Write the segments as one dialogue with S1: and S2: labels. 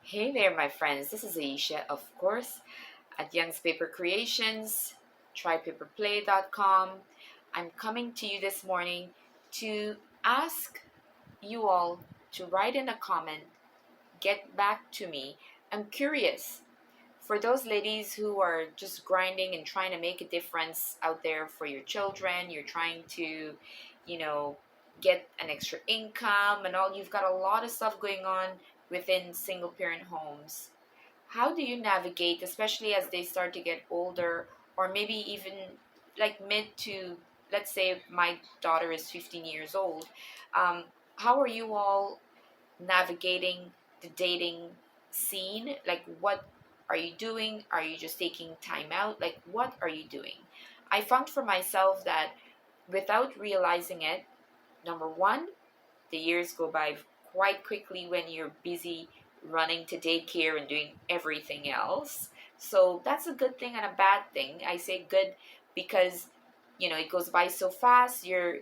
S1: Hey there, my friends. This is Ayesha, of course, at Youngspapercreations, trypaperplay.com. I'm coming to you this morning to ask you all to write in a comment, get back to me. I'm curious for those ladies who are just grinding and trying to make a difference out there for your children. You're trying to, you know, get an extra income and all. You've got a lot of stuff going on within single parent homes. How do you navigate, especially as they start to get older, or maybe even like mid to, let's say my daughter is 15 years old. um, how are you all navigating the dating scene? Like, what are you doing? Are you just taking time out? Like, what are you doing? I found for myself that without realizing it, number one, the years go by quite quickly when you're busy running to daycare and doing everything else. So that's a good thing and a bad thing. I say good because it goes by so fast. You're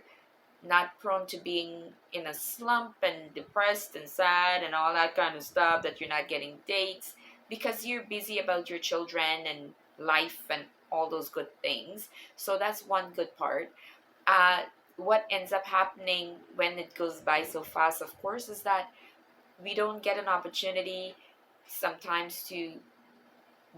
S1: not prone to being in a slump and depressed and sad and all that kind of stuff, that you're not getting dates because you're busy about your children and life and all those good things. So that's one good part. uh, what ends up happening when it goes by so fast, of course, is that we don't get an opportunity sometimes to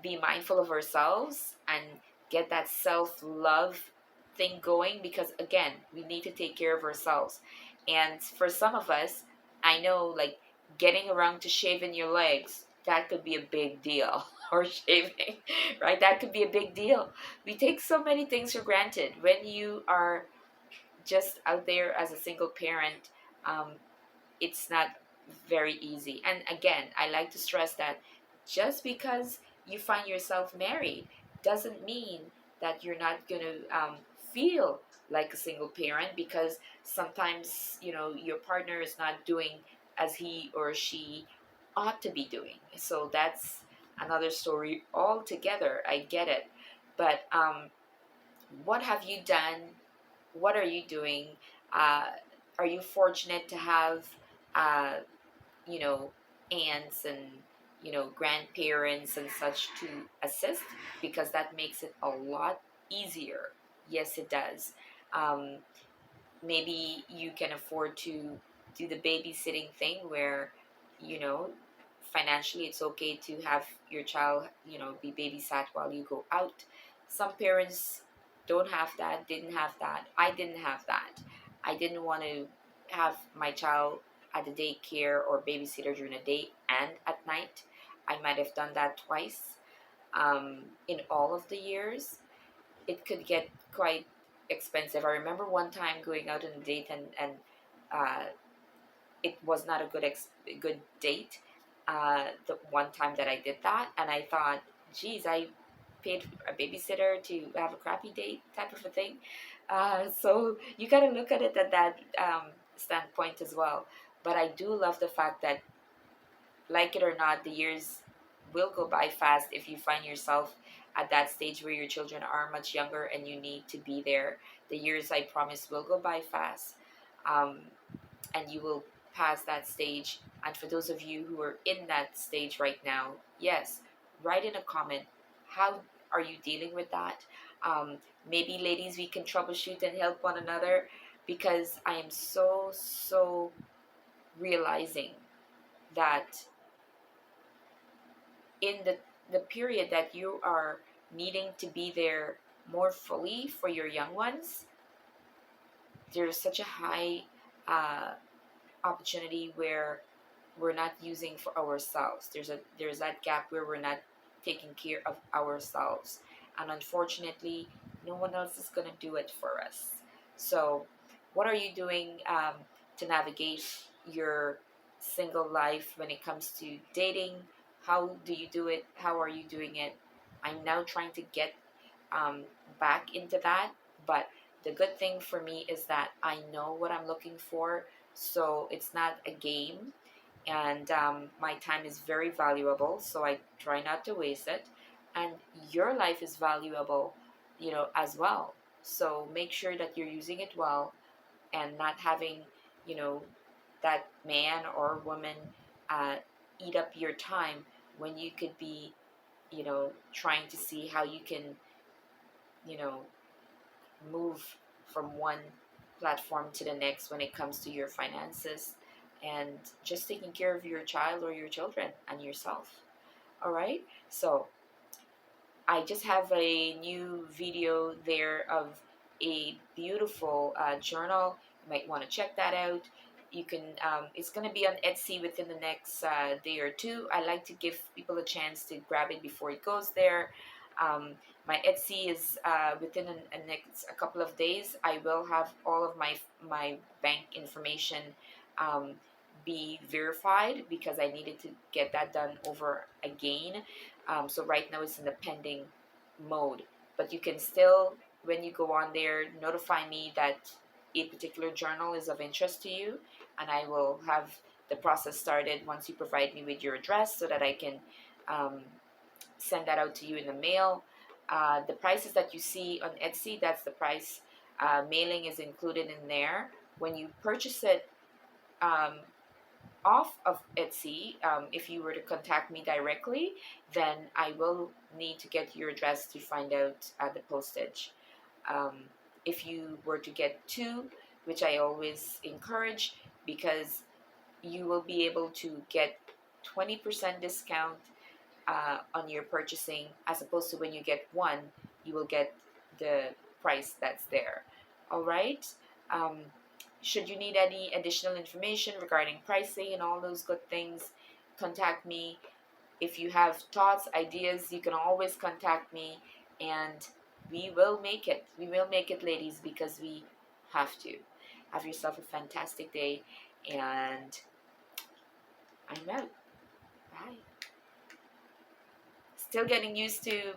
S1: be mindful of ourselves and get that self love thing going, because again, we need to take care of ourselves. And for some of us, I know, like, getting around to shaving your legs, that could be a big deal. Or shaving, right? That could be a big deal. We take so many things for granted when you are just out there as a single parent. um, it's not very easy. And again, I like to stress that just because you find yourself married doesn't mean that you're not going to feel like a single parent, because sometimes, your partner is not doing as he or she ought to be doing. So that's another story altogether. I get it. But what have you done? What are you doing? Uh, are you fortunate to have, uh, you know, aunts and, grandparents and such to assist? Because that makes it a lot easier. Yes, it does. Um, Maybe you can afford to do the babysitting thing where, you know, financially it's okay to have your child, be babysat while you go out. Some parents don't have that, didn't have that. I didn't have that. I didn't want to have my child at the daycare or babysitter during the day and at night. I might have done that twice in all of the years. It could get quite expensive. I remember one time going out on a date, and uh, it was not a good date. The one time that I did that, and I thought, geez, I paid a babysitter to have a crappy date, type of a thing. So you got to look at it at that standpoint as well. But I do love the fact that, like it or not, the years will go by fast if you find yourself at that stage where your children are much younger and you need to be there. The years, I promise, will go by fast. Um, and you will pass that stage. And for those of you who are in that stage right now, yes, write in a comment. How are you dealing with that? Um, Maybe, ladies, we can troubleshoot and help one another, because I am so realizing that in the period that you are needing to be there more fully for your young ones, there's such a high uh, opportunity where we're not using for ourselves. There's that gap where we're not taking care of ourselves, and unfortunately, no one else is gonna do it for us. So, what are you doing to navigate your single life when it comes to dating? How do you do it? How are you doing it? I'm now trying to get um, back into that. But the good thing for me is that I know what I'm looking for. So it's not a game. And my time is very valuable. So I try not to waste it. And your life is valuable, as well. So make sure that you're using it well, and not having, you know, that man or woman uh, eat up your time when you could be, trying to see how you can, you know, move from one platform to the next when it comes to your finances and just taking care of your child or your children and yourself. All right. So I just have a new video there of a beautiful journal. You might want to check that out. You can. It's going to be on Etsy within the next day or two. I like to give people a chance to grab it before it goes there. Um, my Etsy is within a next a couple of days. I will have all of my bank information um, be verified because I needed to get that done over again. So right now it's in the pending mode, but you can still, when you go on there, notify me that a particular journal is of interest to you, and I will have the process started once you provide me with your address so that I can um, send that out to you in the mail. The prices that you see on Etsy, that's the price. Mailing is included in there. When you purchase it, um, off of Etsy, if you were to contact me directly, then I will need to get your address to find out the postage. Um, if you were to get two, which I always encourage, because you will be able to get 20% discount on your purchasing, as opposed to when you get one, you will get the price that's there. All right. Um, should you need any additional information regarding pricing and all those good things, contact me. If you have thoughts, ideas, you can always contact me, and we will make it. We will make it, ladies, because we have to. Have yourself a fantastic day, and I'm out. Bye. Still getting used to